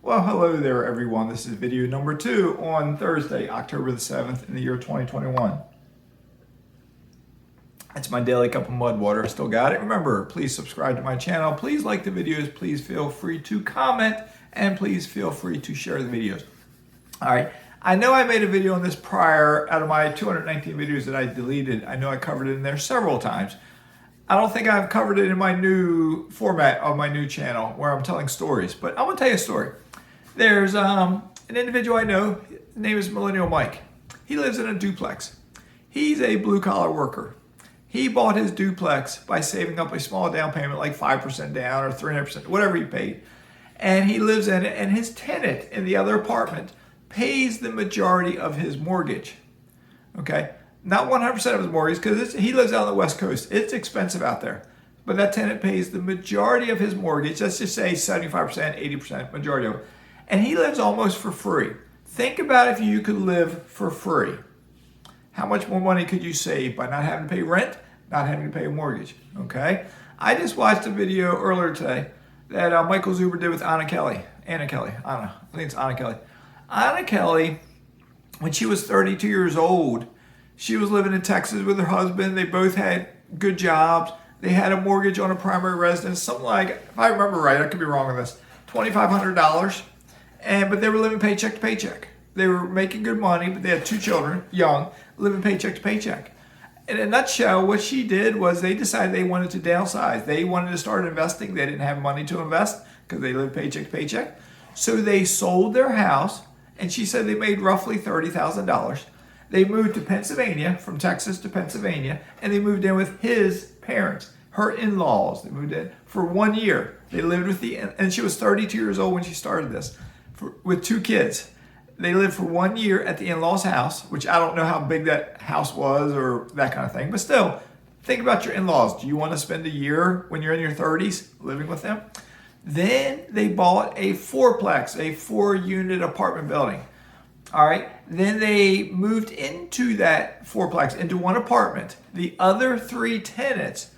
Well, hello there everyone. This is video number 2 on Thursday, October the 7th in the year 2021. It's my daily cup of mud water. Still got it. Remember, please subscribe to my channel. Please like the videos. Please feel free to comment and please feel free to share the videos. All right. I know I made a video on this prior out of my 219 videos that I deleted. I know I covered it in there several times. I don't think I've covered it in my new format of my new channel where I'm telling stories, but I'm going to tell you a story. There's an individual I know, his name is Millennial Mike. He lives in a duplex. He's a blue-collar worker. He bought his duplex by saving up a small down payment, like 5% down or 300%, whatever he paid. And he lives in it, and his tenant in the other apartment pays the majority of his mortgage. Okay? Not 100% of his mortgage, because he lives out on the West Coast. It's expensive out there. But that tenant pays the majority of his mortgage. Let's just say 75%, 80%, majority of it. And he lives almost for free. Think about if you could live for free. How much more money could you save by not having to pay rent, not having to pay a mortgage? Okay? I just watched a video earlier today that Michael Zuber did with Anna Kelly. I think it's Anna Kelly. Anna Kelly, when she was 32 years old, she was living in Texas with her husband. They both had good jobs. They had a mortgage on a primary residence, something like, if I remember right, I could be wrong on this, $2,500. But they were living paycheck to paycheck. They were making good money, but they had 2 children, young, living paycheck to paycheck. In a nutshell, what she did was they decided they wanted to downsize. They wanted to start investing. They didn't have money to invest because they lived paycheck to paycheck. So they sold their house, and she said they made roughly $30,000. They moved to Pennsylvania, from Texas to Pennsylvania, and they moved in with his parents, her in-laws. They moved in for 1 year. They lived with and she was 32 years old when she started this, with 2 kids. They lived for 1 year at the in-laws' house, which I don't know how big that house was or that kind of thing. But still, think about your in-laws. Do you want to spend a year when you're in your 30s living with them? Then they bought a fourplex, a 4-unit apartment building. All right. Then they moved into that fourplex, into one apartment. The other 3 tenants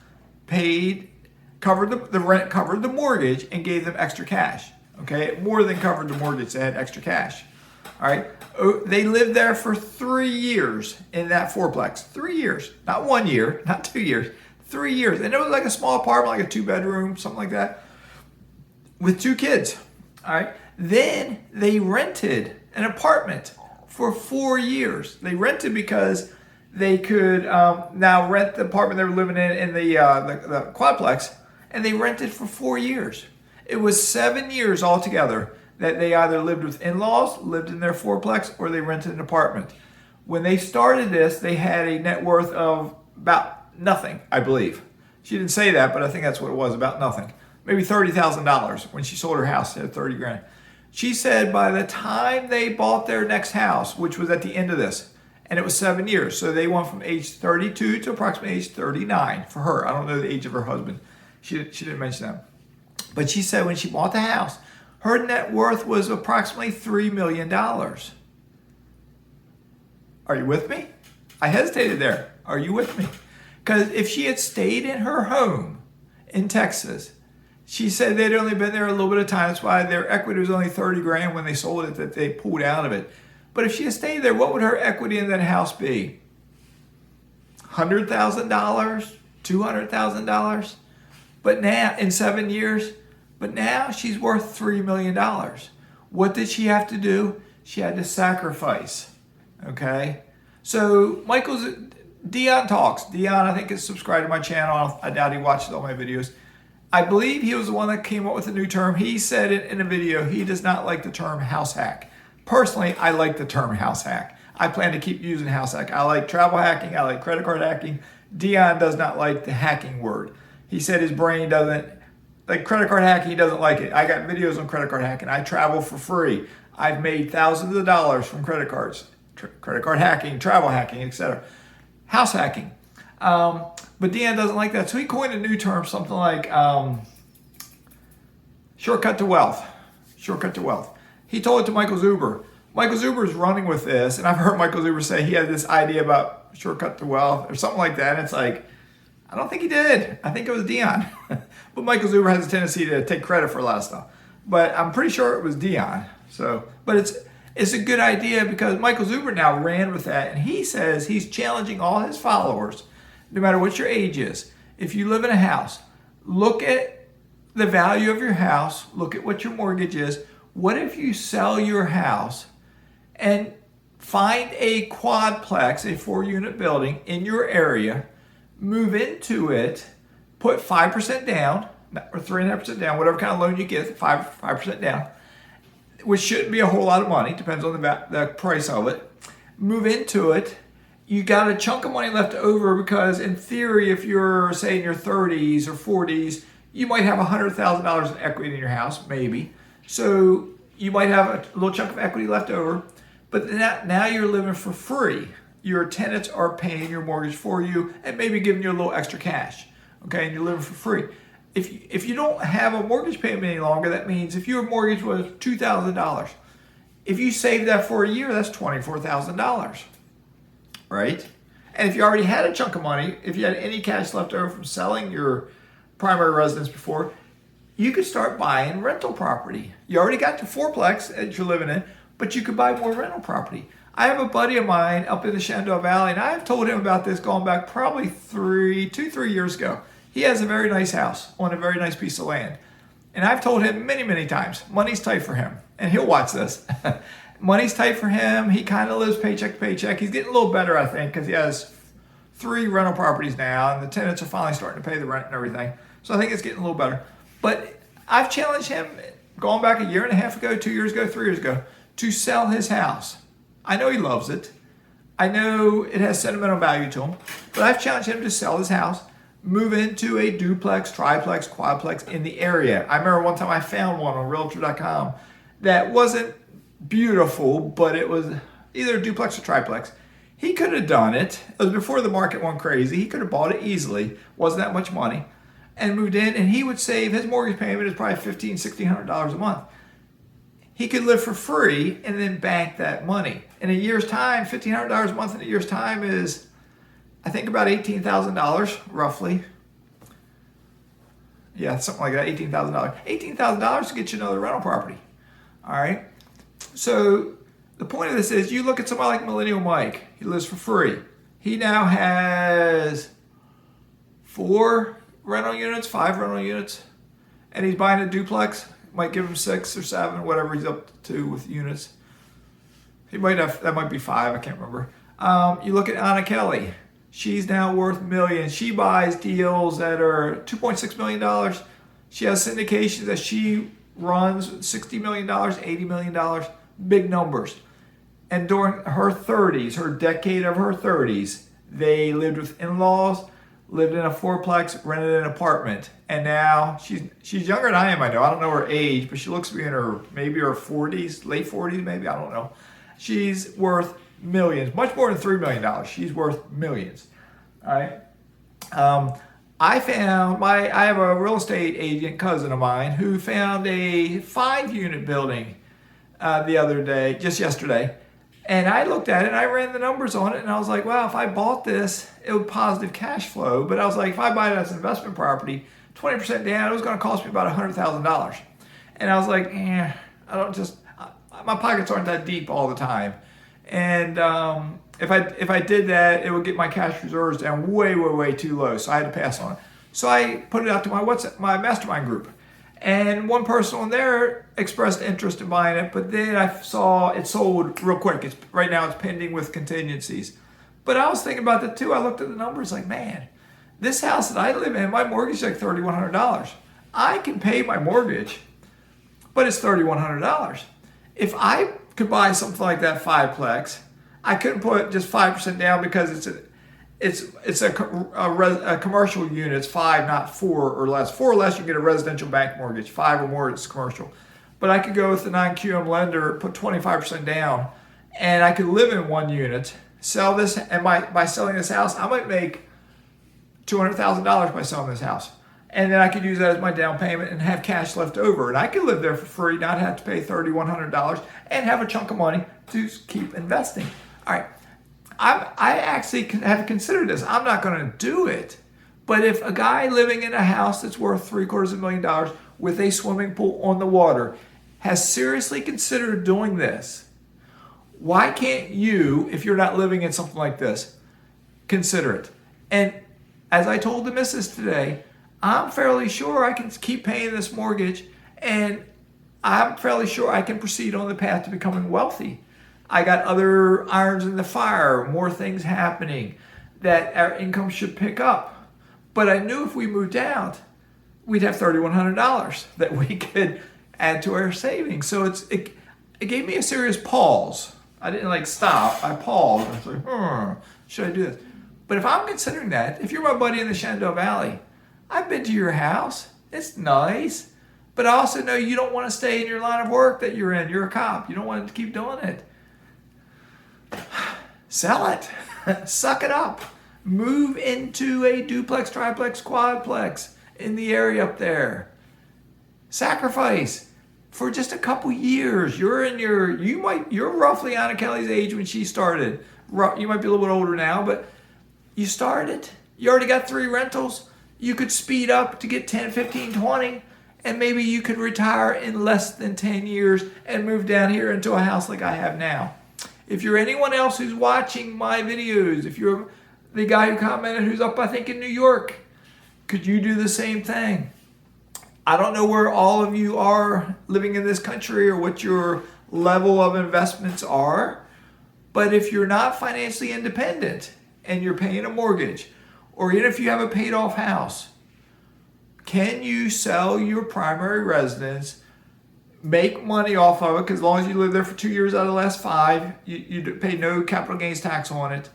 covered the rent, covered the mortgage, and gave them extra cash. Okay, it more than covered the mortgage. They had extra cash. All right. They lived there for 3 years in that fourplex. 3 years, not 1 year, not 2 years, 3 years. And it was like a small apartment, like a 2-bedroom, something like that, with 2 kids. All right. Then they rented an apartment for 4 years. They rented because they could now rent the apartment they were living in the quadplex, and they rented for 4 years. It was 7 years altogether that they either lived with in-laws, lived in their fourplex, or they rented an apartment. When they started this, they had a net worth of about nothing, I believe. She didn't say that, but I think that's what it was, about nothing. Maybe $30,000. When she sold her house, she had 30 grand. She said by the time they bought their next house, which was at the end of this, and it was 7 years, so they went from age 32 to approximately age 39 for her. I don't know the age of her husband. She didn't mention that. But she said when she bought the house, her net worth was approximately $3 million. Are you with me? I hesitated there. Are you with me? Because if she had stayed in her home in Texas, she said they'd only been there a little bit of time. That's why their equity was only 30 grand when they sold it, that they pulled out of it. But if she had stayed there, what would her equity in that house be? $100,000? $200,000? But now, in 7 years, but now she's worth $3 million. What did she have to do? She had to sacrifice. Okay? So Dion talks. Dion, I think, is subscribed to my channel. I doubt he watches all my videos. I believe he was the one that came up with a new term. He said it in a video. He does not like the term house hack. Personally, I like the term house hack. I plan to keep using house hack. I like travel hacking. I like credit card hacking. Dion does not like the hacking word. He said his brain doesn't, like credit card hacking, he doesn't like it. I got videos on credit card hacking. I travel for free. I've made thousands of dollars from credit cards. Credit card hacking, travel hacking, etc. House hacking. But Dion doesn't like that. So he coined a new term, something like shortcut to wealth. Shortcut to wealth. He told it to Michael Zuber. Michael Zuber is running with this, and I've heard Michael Zuber say he had this idea about shortcut to wealth or something like that. And it's like, I don't think he did. I think it was Dion. But Michael Zuber has a tendency to take credit for a lot of stuff. but I'm pretty sure it was Dion. So, but it's a good idea because Michael Zuber now ran with that, and he says he's challenging all his followers, no matter what your age is. If you live in a house, look at the value of your house, look at what your mortgage is. What if you sell your house and find a quadplex, a 4-unit building in your area, move into it, put 5% down, or 3.5% down, whatever kind of loan you get, 5% down, which shouldn't be a whole lot of money, depends on the price of it. Move into it. You got a chunk of money left over because in theory, if you're say in your 30s or 40s, you might have $100,000 in equity in your house, maybe. So you might have a little chunk of equity left over, but now you're living for free. Your tenants are paying your mortgage for you and maybe giving you a little extra cash, okay? And you're living for free. If you don't have a mortgage payment any longer, that means if your mortgage was $2,000, if you save that for a year, that's $24,000. Right? And if you already had a chunk of money, if you had any cash left over from selling your primary residence before, you could start buying rental property. You already got the fourplex that you're living in, but you could buy more rental property. I have a buddy of mine up in the Shenandoah Valley, and I've told him about this going back probably 3 years ago. He has a very nice house on a very nice piece of land. And I've told him many, many times, money's tight for him. And he'll watch this. Money's tight for him. He kind of lives paycheck to paycheck. He's getting a little better, I think, because he has 3 rental properties now, and the tenants are finally starting to pay the rent and everything. So I think it's getting a little better. But I've challenged him, going back a year and a half ago, 2 years ago, 3 years ago, to sell his house. I know he loves it. I know it has sentimental value to him. But I've challenged him to sell his house, move into a duplex, triplex, quadplex in the area. I remember one time I found one on Realtor.com that wasn't beautiful, but it was either a duplex or triplex. He could have done it. It was before the market went crazy. He could have bought it easily. Wasn't that much money. And moved in, and he would save, his mortgage payment is probably $1,500, $1,600 a month. He could live for free and then bank that money. In a year's time, $1,500 a month in a year's time is, I think, about $18,000 roughly. Yeah, something like that, $18,000. $18,000 to get you another rental property. All right. So the point of this is you look at somebody like Millennial Mike. He lives for free. He now has 4 rental units, 5 rental units, and he's buying a duplex. Might give him 6 or 7, whatever he's up to with units. He might have, that might be 5, I can't remember. You look at Anna Kelly. She's now worth millions. She buys deals that are $2.6 million. She has syndications that she runs $60 million, $80 million, big numbers. And during her 30s, her decade of her 30s, they lived with in-laws, lived in a fourplex, rented an apartment. And now she's younger than I am, I know. I don't know her age, but she looks to be in her, maybe her 40s, late 40s maybe, I don't know. She's worth millions, much more than $3 million. She's worth millions. All right. I have a real estate agent cousin of mine who found a 5-unit building the other day, just yesterday. And I looked at it and I ran the numbers on it and I was like, wow, if I bought this, it would positive cash flow. But I was like, if I buy it as an investment property, 20% down, it was going to cost me about $100,000. And I was like, my pockets aren't that deep all the time. And if I did that, it would get my cash reserves down way, way, way too low. So I had to pass on it. So I put it out to my mastermind group. And one person on there expressed interest in buying it, but then I saw it sold real quick. Right now it's pending with contingencies. But I was thinking about that too. I looked at the numbers like, man, this house that I live in, my mortgage is like $3,100. I can pay my mortgage, but it's $3,100. If I could buy something like that 5-plex, I couldn't put just 5% down because it's a commercial unit. It's 5, not 4 or less. 4 or less, you get a residential bank mortgage. 5 or more, it's commercial. But I could go with the non-QM lender, put 25% down, and I could live in 1 unit, sell this, and by selling this house, I might make $200,000 by selling this house. And then I could use that as my down payment and have cash left over. And I could live there for free, not have to pay $3,100, and have a chunk of money to keep investing. All right. I actually have considered this. I'm not going to do it. But if a guy living in a house that's worth $750,000 with a swimming pool on the water has seriously considered doing this, why can't you, if you're not living in something like this, consider it? And as I told the missus today, I'm fairly sure I can keep paying this mortgage, and I'm fairly sure I can proceed on the path to becoming wealthy. I got other irons in the fire, more things happening that our income should pick up. But I knew if we moved out, we'd have $3,100 that we could add to our savings. So it gave me a serious pause. I didn't stop. I paused. I was like, should I do this? But if I'm considering that, if you're my buddy in the Shenandoah Valley, I've been to your house. It's nice. But I also know you don't want to stay in your line of work that you're in. You're a cop. You don't want to keep doing it. Sell it. Suck it up. Move into a duplex, triplex, quadplex in the area up there. Sacrifice for just a couple years. You're roughly Anna Kelly's age when she started. You might be a little bit older now, but you started. You already got 3 rentals. You could speed up to get 10, 15, 20, and maybe you could retire in less than 10 years and move down here into a house like I have now. If you're anyone else who's watching my videos, if you're the guy who commented who's up, I think, in New York, could you do the same thing? I don't know where all of you are living in this country or what your level of investments are, but if you're not financially independent and you're paying a mortgage, or even if you have a paid off house, can you sell your primary residence, make money off of it, because as long as you live there for 2 years out of the last 5, you pay no capital gains tax on it,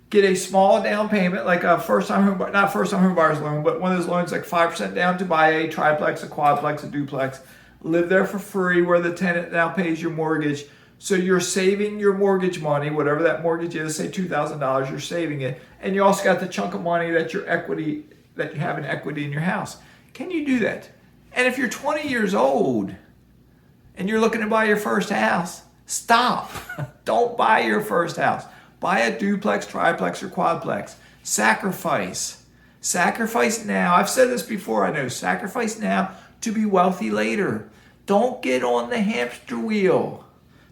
get a small down payment, like a first-time home, not first-time home buyer's loan, but one of those loans like 5% down to buy a triplex, a quadplex, a duplex, live there for free where the tenant now pays your mortgage. So you're saving your mortgage money, whatever that mortgage is, say $2,000, you're saving it. And you also got the chunk of money that you have in equity in your house. Can you do that? And if you're 20 years old and you're looking to buy your first house, stop. Don't buy your first house. Buy a duplex, triplex, or quadplex. Sacrifice. Sacrifice now. I've said this before, I know. Sacrifice now to be wealthy later. Don't get on the hamster wheel.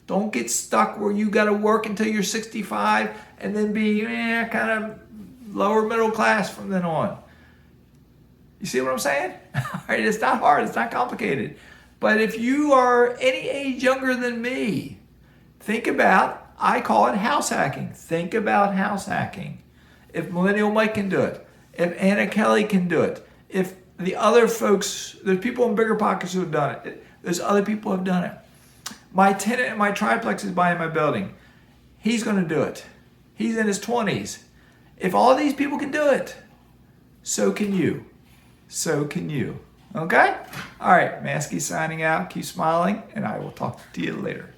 Don't get stuck where you got to work until you're 65 and then be kind of lower middle class from then on. You see what I'm saying? All right, it's not hard. It's not complicated. But if you are any age younger than me, think about, I call it house hacking. Think about house hacking. If Millennial Mike can do it, if Anna Kelly can do it, if the other folks, there's people in bigger pockets who have done it. There's other people who have done it. My tenant in my triplex is buying my building. He's going to do it. He's in his 20s. If all these people can do it, so can you. So can you. Okay? All right, Mazske signing out. Keep smiling, and I will talk to you later.